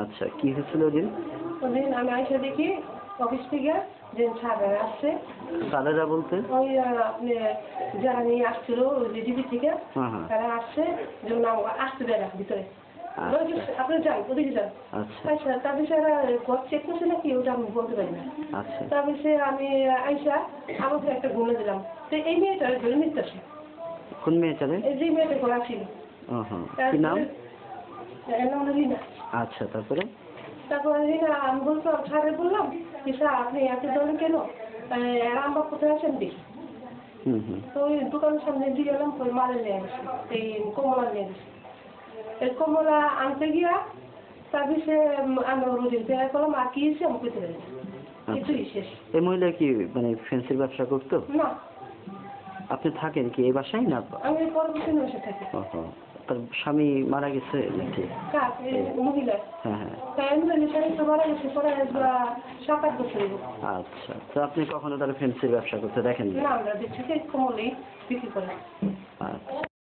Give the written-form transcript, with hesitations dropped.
আচ্ছা, কি হয়েছিল ওদিন? ওদিন আমি আইসা দেখি অফিস থেকে যে স্যাররা আসছে। স্যারেরা বলতে? ওই আপনি যারা নিয়ে আসছিল ওই ডিবি থেকে তারা আসছে, যেমন আসতে দেয় না ভিতরে। আপনি যান, ওদিকে যান। আচ্ছা, তারপরে স্যার ঘর চেক করছে নাকি ওটা আমি বলতে পারি না। তারপরে সে আমি আইসা আমাকে একটা গুনে দিলাম, তো এই মেয়েটা ধরে নিতে আসে। কোন মেয়েটারে? এই যে মেয়েটা ঘোরা ছিল। কি নাম? রিনা। আচ্ছা, তারপরে রিনা আমি বললাম, স্যারে বললাম কি স্যার আপনি এত ধরনের কেন, আমরা কোথায় আছেন দেখি। তো ওই দোকানের সামনে দিয়ে গেলাম, ওই মালে নিয়ে গেছি, এই কমলা নিয়ে গেছি। এই কমলা আনতে গিয়া তারপরে সে আমি রোদিন দেখা করলাম, আর কি হয়েছে আমি পেতে পারি কিছুই শেষ। এই মহিলা কি মানে ফ্যান্সির ব্যবসা করতো? না। আপনি থাকেন কি এই বাসায় না? আমি পরবর্তী বসে থাকি। তার স্বামী মারা গেছে নাকি? মহিলা। মারা গেছে পরে 7-8 বছর। আচ্ছা, তো আপনি কখনো তাহলে ফ্যান্সির ব্যবসা করতে দেখেন? না, আমরা দেখছি কমলেই বিক্রি করে। আচ্ছা।